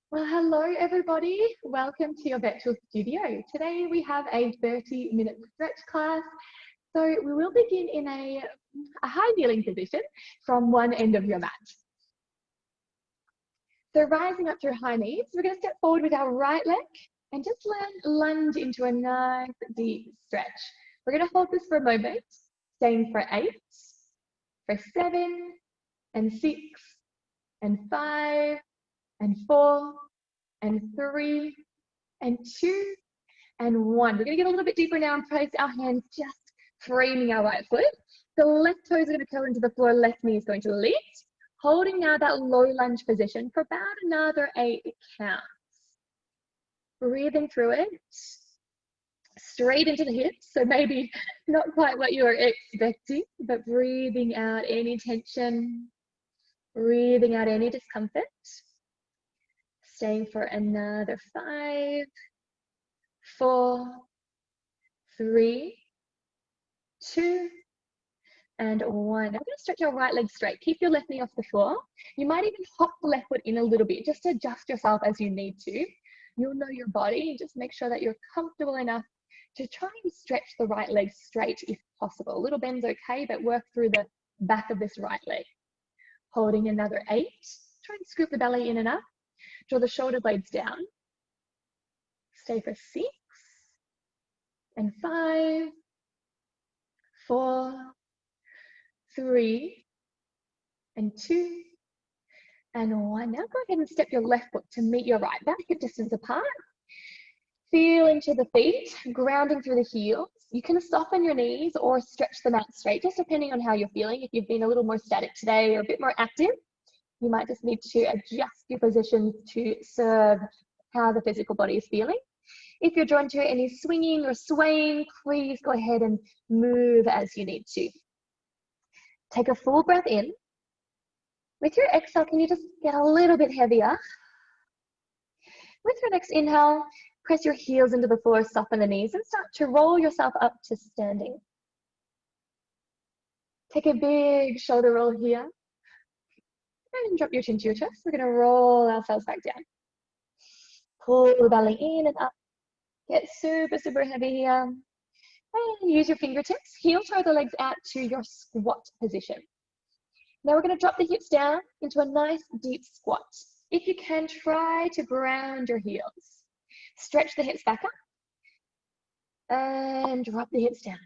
Well, hello everybody. Welcome to your virtual studio. Today we have a 30-minute stretch class. So we will begin in a high kneeling position from one end of your mat. So rising up to your high knees, we're going to step forward with our right leg and just lunge into a nice deep stretch. We're going to hold this for a moment, staying for 8, for 7, and 6, and 5, and 4, and 3, and 2, and 1. We're going to get a little bit deeper now and place our hands just framing our right foot. The left toes are going to curl into the floor, left knee is going to lift. Holding now that low lunge position for about another 8 counts. Breathing through it, straight into the hips. So maybe not quite what you were expecting, but breathing out any tension, breathing out any discomfort. Staying for another 5, 4, 3, 2, and 1. Now we're going to stretch your right leg straight. Keep your left knee off the floor. You might even hop the left foot in a little bit just to adjust yourself as you need to. You'll know your body. Just make sure that you're comfortable enough to try and stretch the right leg straight if possible. A little bend's okay, but work through the back of this right leg. Holding another 8. Try and scoop the belly in and up. Draw the shoulder blades down. Stay for 6, and 5, 4, 3, and 2, and 1. Now go ahead and step your left foot to meet your right, about hip distance apart. Feel into the feet, grounding through the heels. You can soften your knees or stretch them out straight, just depending on how you're feeling. If you've been a little more static today or a bit more active, you might just need to adjust your positions to serve how the physical body is feeling. If you're drawn to any swinging or swaying, please go ahead and move as you need to. Take a full breath in. With your exhale, can you just get a little bit heavier? With your next inhale, press your heels into the floor, soften the knees, and start to roll yourself up to standing. Take a big shoulder roll here. And drop your chin to your chest. We're going to roll ourselves back down. Pull the belly in and up. Get super, super heavy here. And use your fingertips. Heel toe the legs out to your squat position. Now we're going to drop the hips down into a nice deep squat. If you can, try to ground your heels. Stretch the hips back up. And drop the hips down.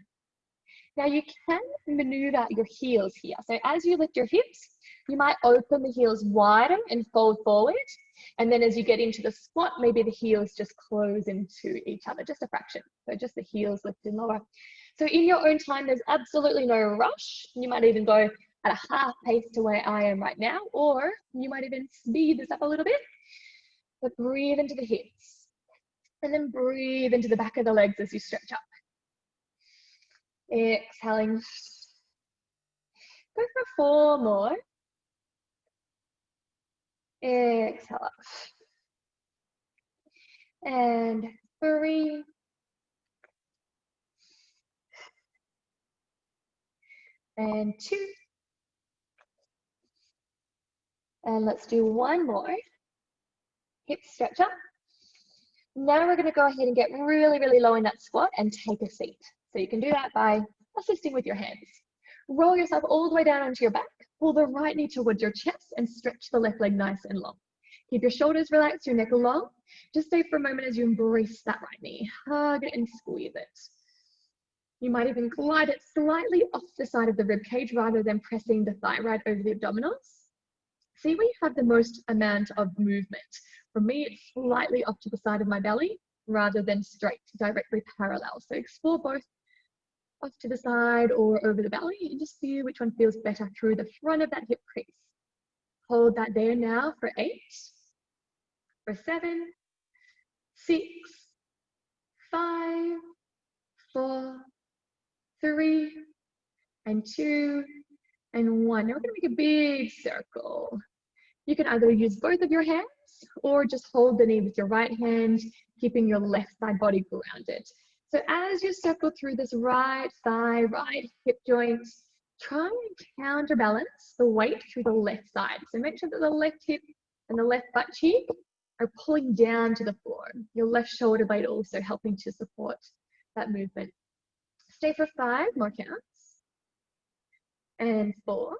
Now you can maneuver your heels here. So as you lift your hips, you might open the heels wider and fold forward. And then as you get into the squat, maybe the heels just close into each other, just a fraction. So just the heels lift and lower. So in your own time, there's absolutely no rush. You might even go at a half pace to where I am right now, or you might even speed this up a little bit. But breathe into the hips. And then breathe into the back of the legs as you stretch up. Exhaling. Go for 4 more. Exhale up. And 3. And 2. And let's do 1 more. Hips stretch up. Now we're going to go ahead and get really, really low in that squat and take a seat. So you can do that by assisting with your hands. Roll yourself all the way down onto your back. Pull the right knee towards your chest and stretch the left leg nice and long. Keep your shoulders relaxed, your neck long. Just stay for a moment as you embrace that right knee. Hug it and squeeze it. You might even glide it slightly off the side of the rib cage rather than pressing the thigh right over the abdominals. See where you have the most amount of movement. For me, it's slightly off to the side of my belly rather than straight, directly parallel. So explore both off to the side or over the belly and just see which one feels better through the front of that hip crease. Hold that there now for 8, for 7, 6, 5, 4, 3, and 2, and 1. Now we're going to make a big circle. You can either use both of your hands or just hold the knee with your right hand, keeping your left side body grounded. So as you circle through this right thigh, right hip joint, try and counterbalance the weight through the left side. So make sure that the left hip and the left butt cheek are pulling down to the floor. Your left shoulder blade also helping to support that movement. Stay for 5 more counts. And 4.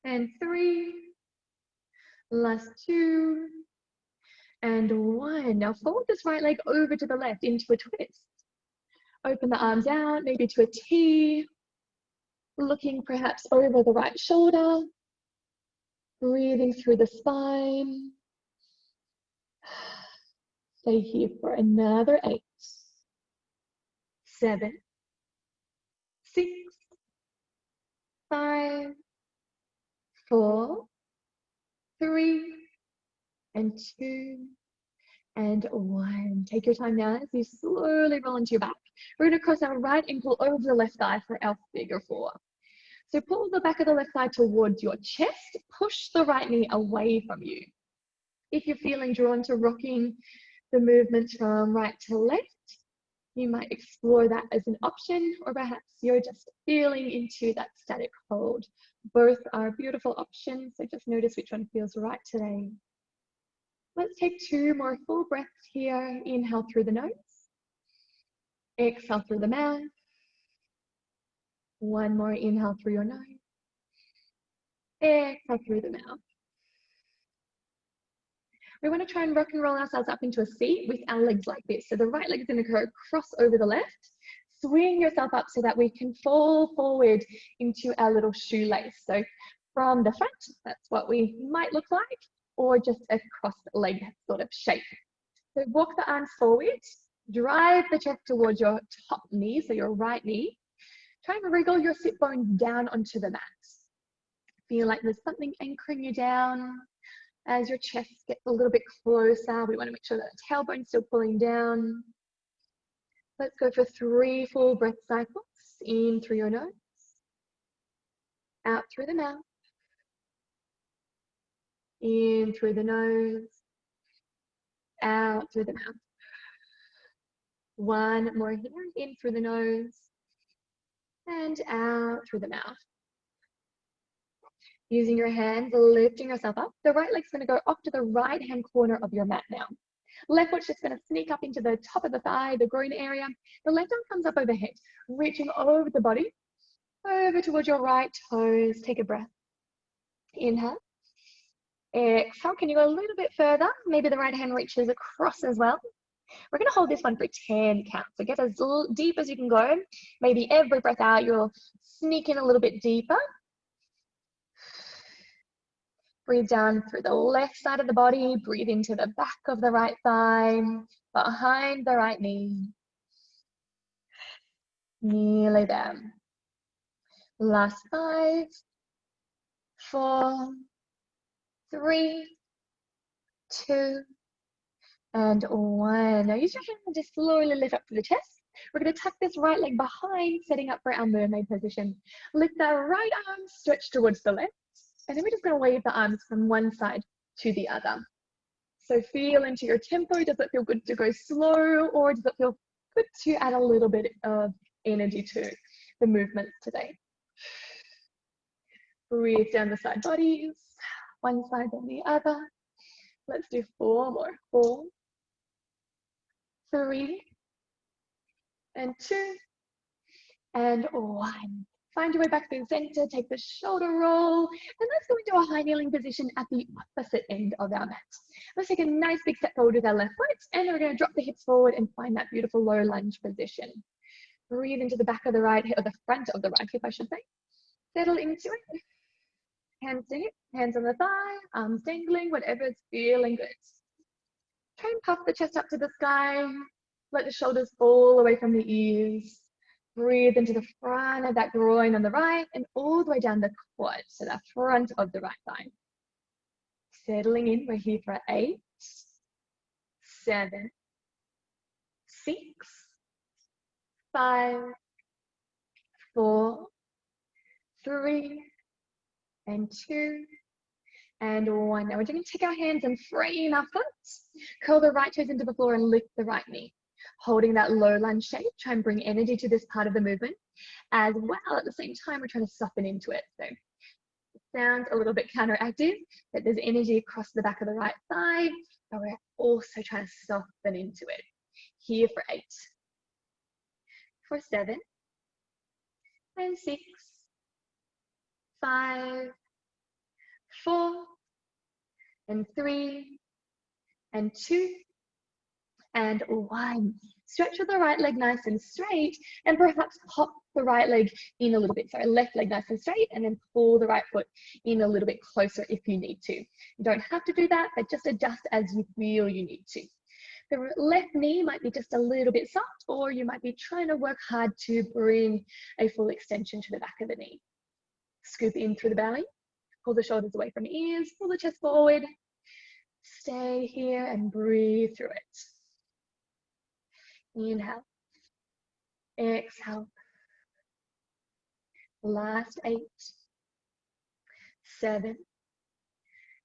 And 3. Last 2. And 1. Now fold this right leg over to the left into a twist. Open the arms out, maybe to a T. Looking perhaps over the right shoulder. Breathing through the spine. Stay here for another 8. 7. 6. 5. 4. 3. And 2. And 1. Take your time now as you slowly roll into your back. We're going to cross our right ankle over the left thigh for our figure 4. So pull the back of the left thigh towards your chest. Push the right knee away from you. If you're feeling drawn to rocking the movements from right to left, you might explore that as an option, or perhaps you're just feeling into that static hold. Both are beautiful options, so just notice which one feels right today. Let's take 2 more full breaths here. Inhale through the nose. Exhale through the mouth. 1 more inhale through your nose. Exhale through the mouth. We want to try and rock and roll ourselves up into a seat with our legs like this. So the right leg is going to go across over the left. Swing yourself up so that we can fall forward into our little shoelace. So from the front, that's what we might look like, or just a cross-leg sort of shape. So walk the arms forward, drive the chest towards your top knee, so your right knee. Try and wriggle your sit bones down onto the mat. Feel like there's something anchoring you down. As your chest gets a little bit closer, we want to make sure that the tailbone's still pulling down. Let's go for 3 full breath cycles. In through your nose, out through the mouth. In through the nose, out through the mouth. 1 more here, in through the nose, and out through the mouth. Using your hands, lifting yourself up. The right leg's going to go off to the right-hand corner of your mat now. Left foot's just going to sneak up into the top of the thigh, the groin area. The left arm comes up overhead, reaching over the body, over towards your right toes. Take a breath. Inhale. Exhale. Can you go a little bit further? Maybe the right hand reaches across as well. We're going to hold this one for 10 counts. So get as deep as you can go. Maybe every breath out, you'll sneak in a little bit deeper. Breathe down through the left side of the body. Breathe into the back of the right thigh, behind the right knee. Nearly there. Last 5, 4, 3, 2, and 1. Now use your hand to slowly lift up to the chest. We're going to tuck this right leg behind, setting up for our mermaid position. Lift the right arm, stretch towards the left. And then we're just going to wave the arms from one side to the other. So feel into your tempo. Does it feel good to go slow, or does it feel good to add a little bit of energy to the movements today? Breathe down the side bodies, one side then the other. Let's do 4 more. 4, 3, and 2, and 1. Find your way back to the center, take the shoulder roll, and let's go into a high kneeling position at the opposite end of our mat. Let's take a nice big step forward with our left foot, and then we're going to drop the hips forward and find that beautiful low lunge position. Breathe into the back of the right hip, or the front of the right hip, I should say. Settle into it. Hands to hip, hands on the thigh, arms dangling, whatever is feeling good. Try and puff the chest up to the sky. Let the shoulders fall away from the ears. Breathe into the front of that groin on the right and all the way down the quad, so the front of the right thigh. Settling in, we're here for 8, 7, 6, 5, 4, 3, and 2, and 1. Now we're going to take our hands and frame our foot. Curl the right toes into the floor and lift the right knee. Holding that low lunge shape, try and bring energy to this part of the movement. As well, at the same time, we're trying to soften into it. So Sounds a little bit counteractive, but there's energy across the back of the right thigh, but we're also trying to soften into it. Here for 8, for 7, and 6, 5, 4, and 3, and 2, and 1. Stretch with the right leg nice and straight, and perhaps pop the right leg in a little bit. So left leg nice and straight, and then pull the right foot in a little bit closer if you need to. You don't have to do that, but just adjust as you feel you need to. The left knee might be just a little bit soft, or you might be trying to work hard to bring a full extension to the back of the knee. Scoop in through the belly, pull the shoulders away from ears, pull the chest forward. Stay here and breathe through it. Inhale, exhale. Last 8, 7,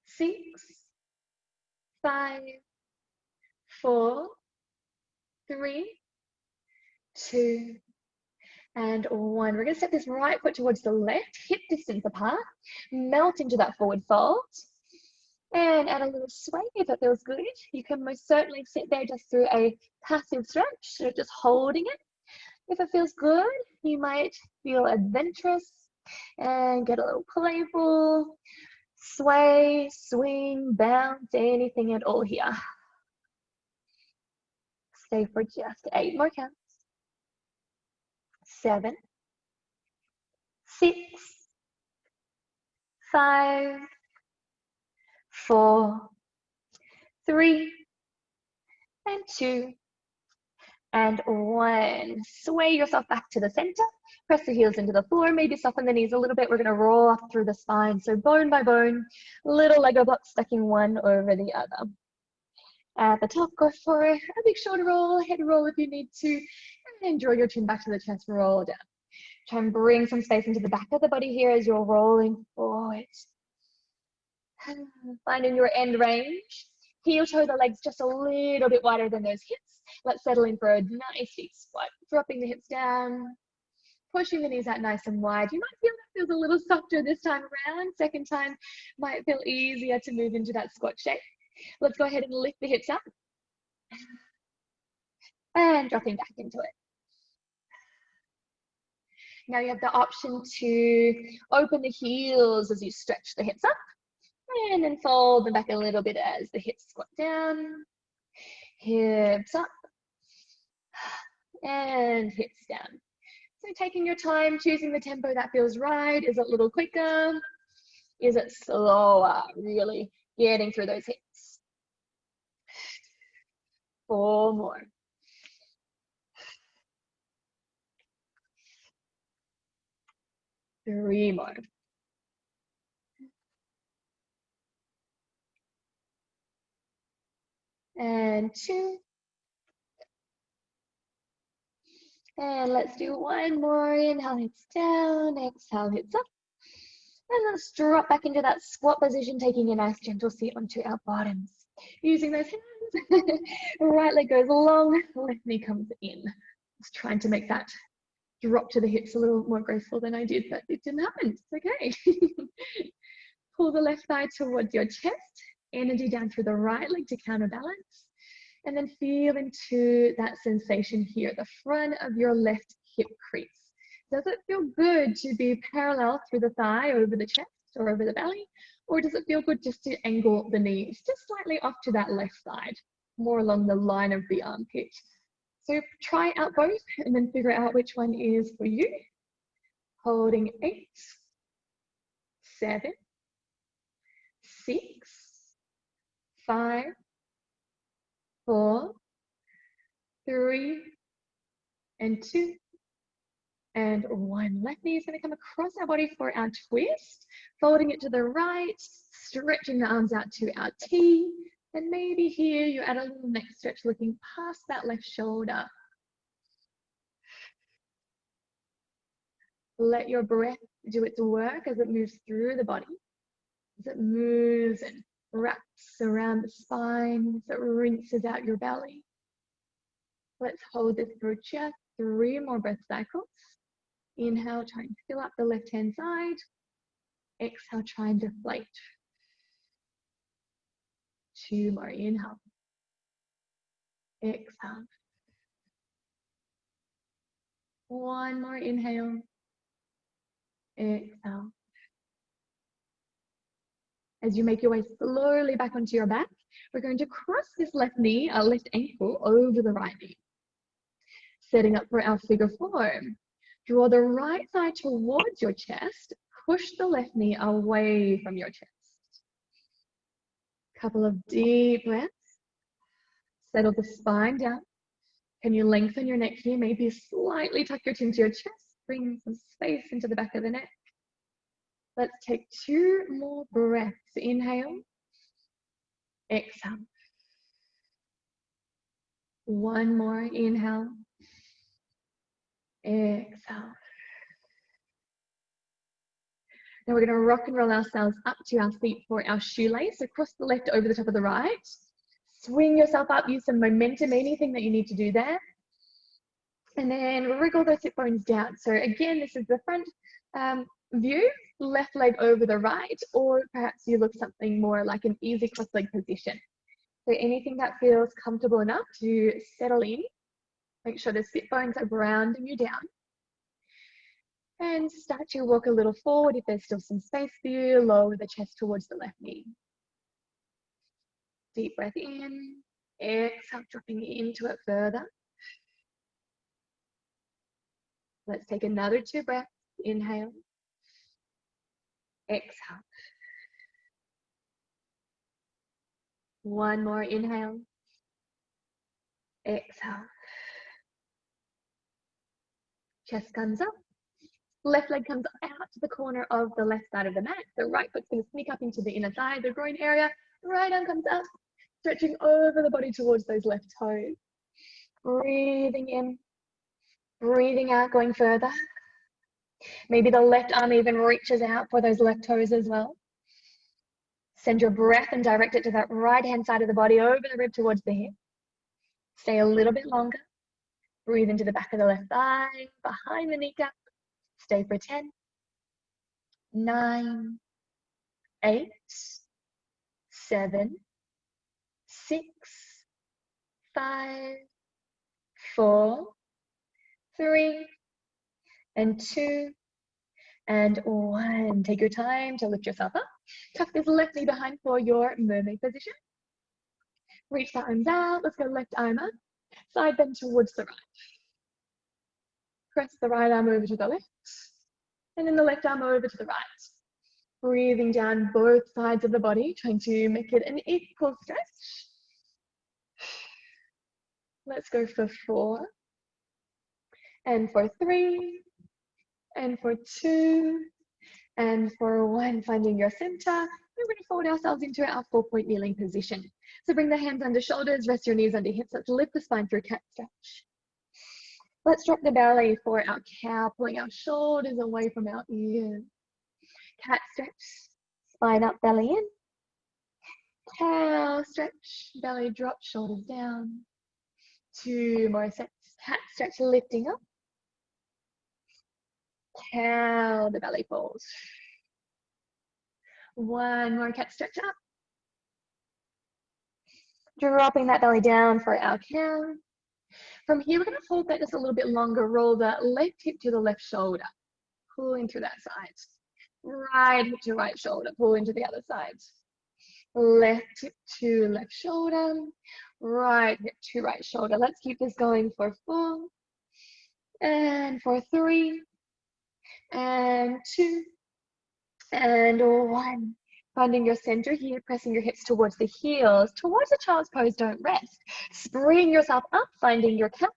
6, 5, 4, 3, 2, and 1. We're going to step this right foot towards the left, hip distance apart, melt into that forward fold, and add a little sway if it feels good. You can most certainly sit there just through a passive stretch, so just holding it. If it feels good, you might feel adventurous and get a little playful. Sway, swing, bounce, anything at all here. Stay for just 8 more counts. 7, 6, 5, 4, 3, and 2, and 1. Sway yourself back to the center. Press the heels into the floor. Maybe soften the knees a little bit. We're going to roll up through the spine. So bone by bone, little Lego blocks stacking one over the other. At the top, go for a big shoulder roll, head roll if you need to, and draw your chin back to the chest, roll down. Try and bring some space into the back of the body here as you're rolling forward. Finding your end range. Heel toe the legs just a little bit wider than those hips. Let's settle in for a nice deep squat. Dropping the hips down, pushing the knees out nice and wide. You might feel that feels a little softer this time around. Second time might feel easier to move into that squat shape. Let's go ahead and lift the hips up. And dropping back into it. Now you have the option to open the heels as you stretch the hips up. And then fold them back a little bit as the hips squat down. Hips up. And hips down. So taking your time, choosing the tempo that feels right. Is it a little quicker? Is it slower? Really getting through those hips. 4 more. 3 more. And 2. And let's do 1 more. Inhale, hips down. Exhale, hips up. And let's drop back into that squat position, taking a nice gentle seat onto our bottoms. Using those hands, right leg goes long, left knee comes in. Just trying to make that drop to the hips a little more graceful than I did, but it didn't happen. It's okay. Pull the left thigh towards your chest, energy down through the right leg to counterbalance, and then feel into that sensation here, the front of your left hip crease. Does it feel good to be parallel through the thigh over the chest or over the belly? Or does it feel good just to angle the knees just slightly off to that left side, more along the line of the armpit? So try out both and then figure out which one is for you. Holding 8, 7, 6, 5, 4, 3, and 2. And 1. Left knee is going to come across our body for our twist, folding it to the right, stretching the arms out to our T. And maybe here you add a little neck stretch looking past that left shoulder. Let your breath do its work as it moves through the body, as it moves and wraps around the spine, as it rinses out your belly. Let's hold this for just 3 more breath cycles. Inhale, try and fill up the left-hand side. Exhale, try and deflate. 2 more, inhale. Exhale. 1 more, inhale. Exhale. As you make your way slowly back onto your back, we're going to cross this left knee, our left ankle, over the right knee. Setting up for our figure 4. Draw the right side towards your chest. Push the left knee away from your chest. Couple of deep breaths. Settle the spine down. Can you lengthen your neck here? Maybe slightly tuck your chin to your chest. Bring some space into the back of the neck. Let's take 2 more breaths. Inhale. Exhale. 1 more. Inhale. Exhale. Now we're going to rock and roll ourselves up to our feet for our shoelace. So cross the left over the top of the right. Swing yourself up, use some momentum, anything that you need to do there. And then wriggle those hip bones down. So again, this is the front view, left leg over the right, or perhaps you look something more like an easy cross leg position. So anything that feels comfortable enough to settle in. Make sure the sit bones are grounding you down. And start to walk a little forward if there's still some space for you. Lower the chest towards the left knee. Deep breath in. Exhale, dropping into it further. Let's take another 2 breaths. Inhale. Exhale. 1 more. Inhale. Exhale. Chest comes up. Left leg comes out to the corner of the left side of the mat. The right foot's going to sneak up into the inner thigh, the groin area. Right arm comes up, stretching over the body towards those left toes. Breathing in, breathing out, going further. Maybe the left arm even reaches out for those left toes as well. Send your breath and direct it to that right hand side of the body, over the rib towards the hip. Stay a little bit longer. Breathe into the back of the left thigh, behind the kneecap. Stay for 10, 9, 8, 7, 6, 5, 4, 3, and 2, and 1. Take your time to lift yourself up. Tuck this left knee behind for your mermaid position. Reach the arms out. Let's go left arm up. Side bend towards the right. Press the right arm over to the left, and then the left arm over to the right. Breathing down both sides of the body, trying to make it an equal stretch. Let's go for 4, and for 3, and for 2, and for 1. Finding your center. We're going to fold ourselves into our 4-point kneeling position. So bring the hands under shoulders, rest your knees under hips. Let's lift the spine through cat stretch. Let's drop the belly for our cow, pulling our shoulders away from our ears. Cat stretch, spine up, belly in. Cow stretch, belly drop, shoulders down. 2 more sets. Cat stretch, lifting up. Cow, the belly falls. 1 more cat stretch up. Dropping that belly down for our cow. From here, we're going to hold that just a little bit longer. Roll the left hip to the left shoulder. Pulling through that side. Right hip to right shoulder. Pull into the other side. Left hip to left shoulder. Right hip to right shoulder. Let's keep this going for 4. And for 3. And 2. And 1. Finding your center here, pressing your hips towards the heels, towards a child's pose, don't rest. Spring yourself up, finding your cat.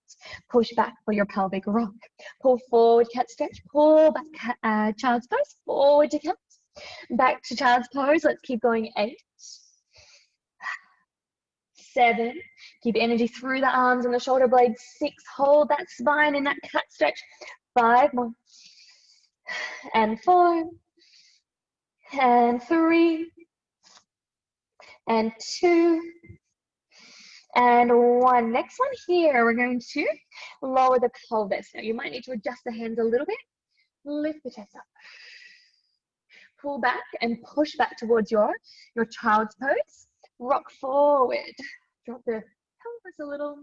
Push back for your pelvic rock. Pull forward, cat stretch. Pull back, child's pose, forward to cat. Back to child's pose. Let's keep going. 8, 7. Keep energy through the arms and the shoulder blades. 6. Hold that spine in that cat stretch. 5 more. And 4. And 3. And 2. And 1. Next one here, we're going to lower the pelvis. Now you might need to adjust the hands a little bit. Lift the chest up. pull back and push back towards your child's pose. Rock forward. Drop the pelvis a little.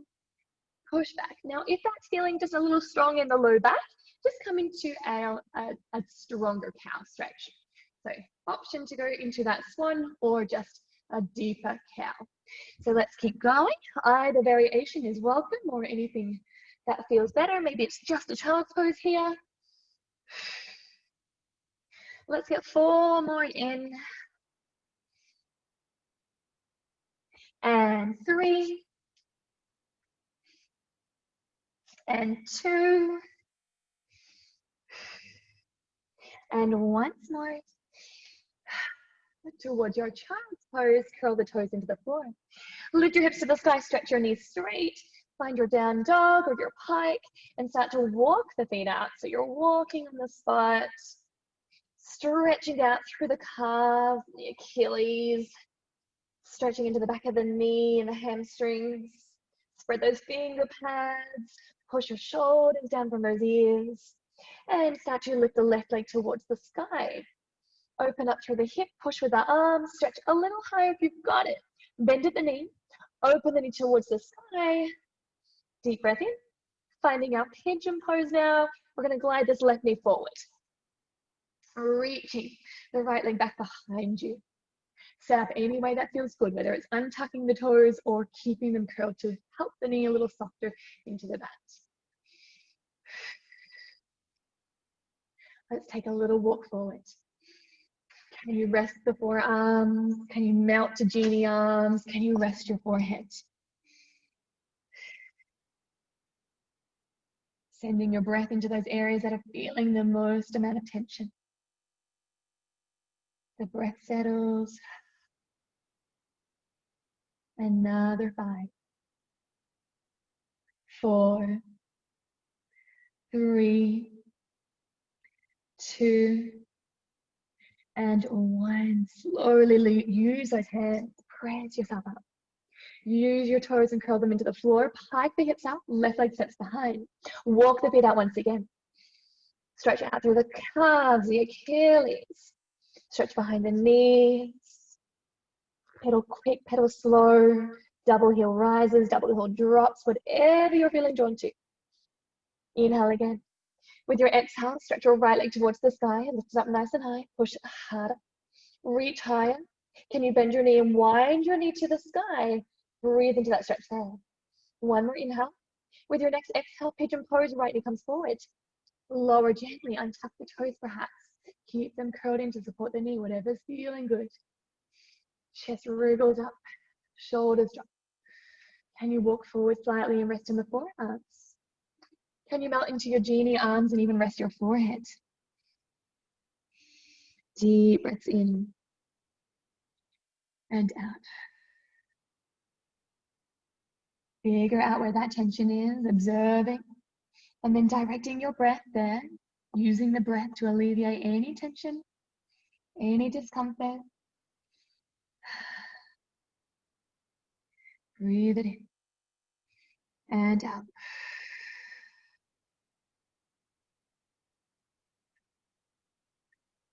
Push back. Now, if that's feeling just a little strong in the low back, just come into a stronger cow stretch. So option to go into that swan or just a deeper cow. So let's keep going. Either variation is welcome or anything that feels better. Maybe it's just a child's pose here. Let's get 4 more in. And 3. And 2. And once more. Towards your child's pose, curl the toes into the floor. Lift your hips to the sky, stretch your knees straight. Find your down dog or your pike and start to walk the feet out. So you're walking on the spot, stretching out through the calves, the Achilles, stretching into the back of the knee and the hamstrings. Spread those finger pads, push your shoulders down from those ears, and start to lift the left leg towards the sky. Open up through the hip, push with the arms, stretch a little higher if you've got it. Bend at the knee, open the knee towards the sky. Deep breath in, finding our pigeon pose now. We're gonna glide this left knee forward. Reaching the right leg back behind you. Set up any way that feels good, whether it's untucking the toes or keeping them curled to help the knee a little softer into the mat. Let's take a little walk forward. Can you rest the forearms? Can you melt to genie arms? Can you rest your forehead? Sending your breath into those areas that are feeling the most amount of tension. The breath settles. Another 5, 4, 3, 2, and 1. Slowly use those hands. Press yourself up. Use your toes and curl them into the floor. Pike the hips out. Left leg steps behind. Walk the feet out once again. Stretch out through the calves, the Achilles. Stretch behind the knees. Pedal quick, pedal slow. Double heel rises, double heel drops, whatever you're feeling drawn to. Inhale again. With your exhale, stretch your right leg towards the sky. Lift it up nice and high. Push it harder. Reach higher. Can you bend your knee and wind your knee to the sky? Breathe into that stretch there. One more inhale. With your next exhale, pigeon pose, right knee comes forward. Lower gently, untuck the toes perhaps. Keep them curled in to support the knee, whatever's feeling good. Chest wriggles up, shoulders drop. Can you walk forward slightly and rest in the forearms? Can you melt into your genie arms and even rest your forehead? Deep breaths in and out. Figure out where that tension is, observing, and then directing your breath there, using the breath to alleviate any tension, any discomfort. Breathe it in and out.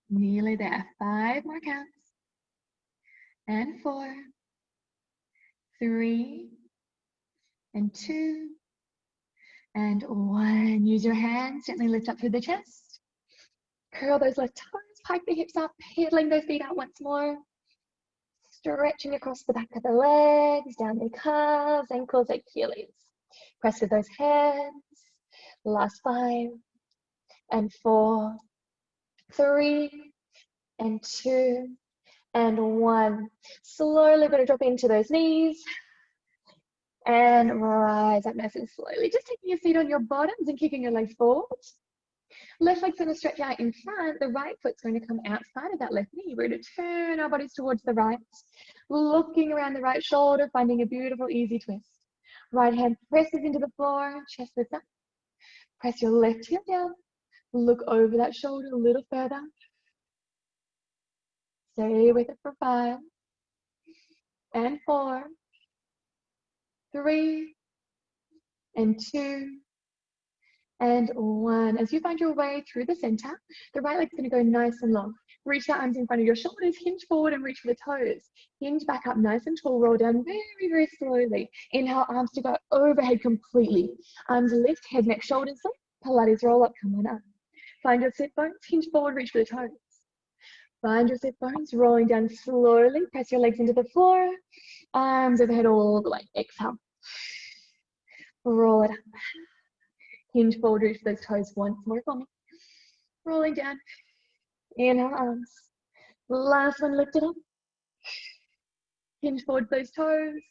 Nearly there. 5 more counts. And 4, 3, and 2, and 1. Use your hands, gently lift up through the chest. Curl those left toes, pike the hips up, pedaling those feet out once more. Stretching across the back of the legs, down the calves, ankles, Achilles. Press with those hands. Last 5, and 4, 3, and 2, and 1. Slowly going to drop into those knees and rise up nice and slowly. Just taking your feet on your bottoms and kicking your legs forward. Left leg's going to stretch out in front. The right foot's going to come outside of that left knee. We're going to turn our bodies towards the right, looking around the right shoulder, finding a beautiful easy twist. Right hand presses into the floor, chest lifts up. Press your left heel down. Look over that shoulder a little further. Stay with it for 5, and 4, 3, and 2, and 1. As you find your way through the center, the right leg's going to go nice and long. Reach the arms in front of your shoulders, hinge forward and reach for the toes. Hinge back up nice and tall, roll down very, very slowly. Inhale, arms to go overhead completely. Arms lift, head, neck, shoulders lift. Pilates roll up, come on up. Find your sit bones, hinge forward, reach for the toes. Find your sit bones, rolling down slowly. Press your legs into the floor. Arms overhead all the way. Exhale. Roll it up. Hinge forward, reach for those toes once more for me. Rolling down. Inhale, arms. Last one, lift it up. Hinge forward those toes.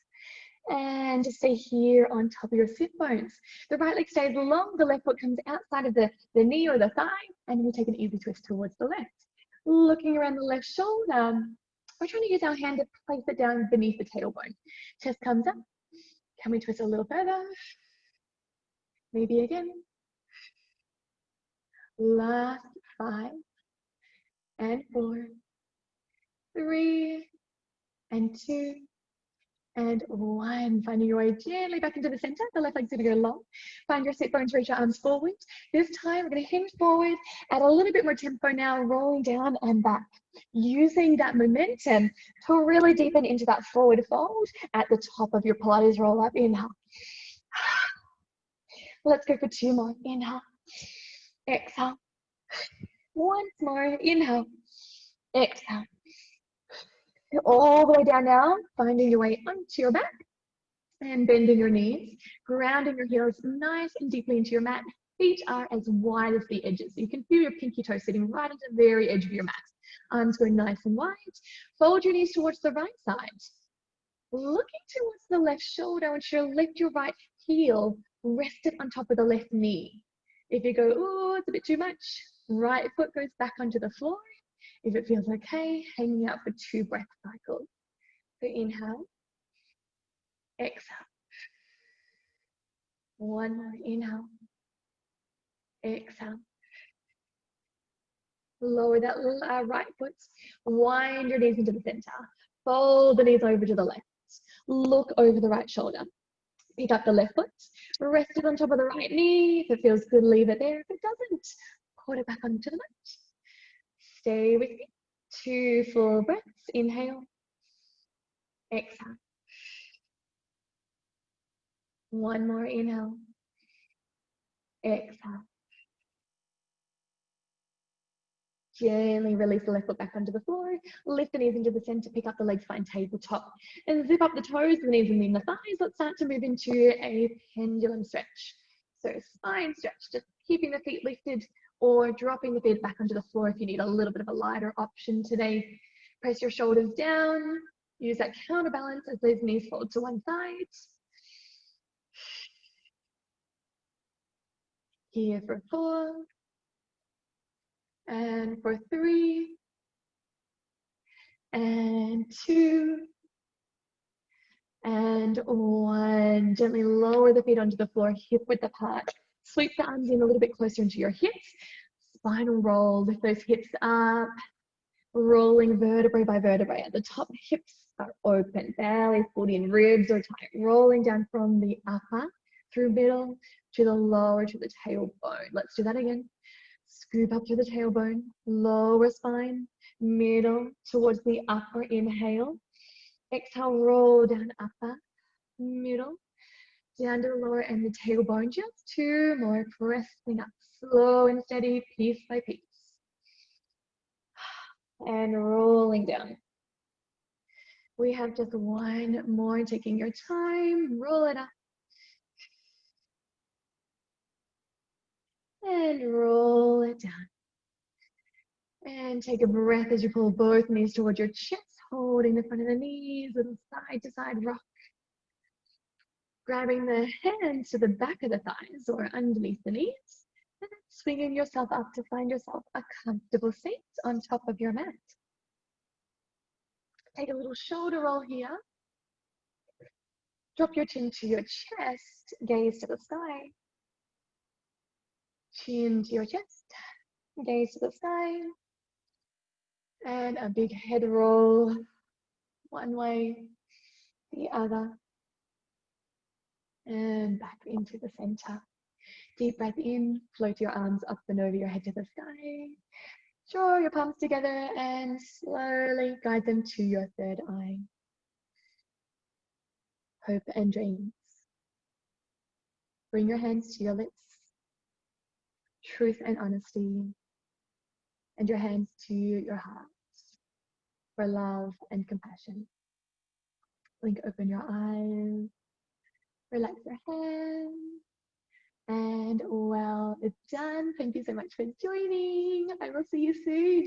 And just stay here on top of your sit bones. The right leg stays long, the left foot comes outside of the knee or the thigh, and we take an easy twist towards the left. Looking around the left shoulder, we're trying to use our hand to place it down beneath the tailbone. Chest comes up. Can we twist a little further? Maybe again. Last 5 and 4, 3 and 2 and 1. Finding your way gently back into the center. The left leg's going to go long. Find your sit bones, reach your arms forward. This time we're going to hinge forward, add a little bit more tempo now, rolling down and back. Using that momentum to really deepen into that forward fold at the top of your Pilates roll up. Inhale. Let's go for 2 more. Inhale. Exhale. Once more. Inhale. Exhale. All the way down now, finding your way onto your back and bending your knees, grounding your heels nice and deeply into your mat. Feet are as wide as the edges. So you can feel your pinky toe sitting right into the very edge of your mat. Arms go nice and wide. Fold your knees towards the right side. Looking towards the left shoulder, I want you to lift your right heel, rest it on top of the left knee. If you go, oh, it's a bit too much, right foot goes back onto the floor. If it feels okay, hanging out for 2 breath cycles. So inhale, exhale. 1 more, inhale, exhale. Lower that right foot, wind your knees into the center. Fold the knees over to the left. Look over the right shoulder. Pick up the left foot, rest it on top of the right knee. If it feels good, leave it there. If it doesn't, put it back onto the mat. Stay with me. 2 full breaths. Inhale. Exhale. 1 more. Inhale. Exhale. Gently release the left foot back onto the floor. Lift the knees into the center. Pick up the legs, find tabletop. And zip up the toes, the knees and then the thighs. Let's start to move into a pendulum stretch. So spine stretch, just keeping the feet lifted or dropping the feet back onto the floor if you need a little bit of a lighter option today. Press your shoulders down. Use that counterbalance as those knees fold to one side. Here for 4. And for 3. And 2. And 1. Gently lower the feet onto the floor, hip width apart. Sweep the arms in a little bit closer into your hips. Spinal roll, lift those hips up. Rolling vertebrae by vertebrae. At the top, hips are open, belly full in, ribs are tight. Rolling down from the upper through middle to the lower to the tailbone. Let's do that again. Scoop up to the tailbone, lower spine, middle towards the upper. Inhale. Exhale, roll down upper, middle, down to the lower and the tailbone. Just 2 more, pressing up, slow and steady, piece by piece. And rolling down. We have just 1 more, taking your time, roll it up. And roll it down. And take a breath as you pull both knees towards your chest, holding the front of the knees, little side to side rock. Grabbing the hands to the back of the thighs or underneath the knees, and then swinging yourself up to find yourself a comfortable seat on top of your mat. Take a little shoulder roll here. Drop your chin to your chest, gaze to the sky. Chin to your chest, gaze to the sky. And a big head roll, one way, the other. And back into the center. Deep breath in, float your arms up and over your head to the sky. Draw your palms together and slowly guide them to your third eye. Hope and dreams. Bring your hands to your lips. Truth and honesty. And your hands to your heart for love and compassion. Blink open your eyes. Relax your hands. And well done. Thank you so much for joining. I will see you soon.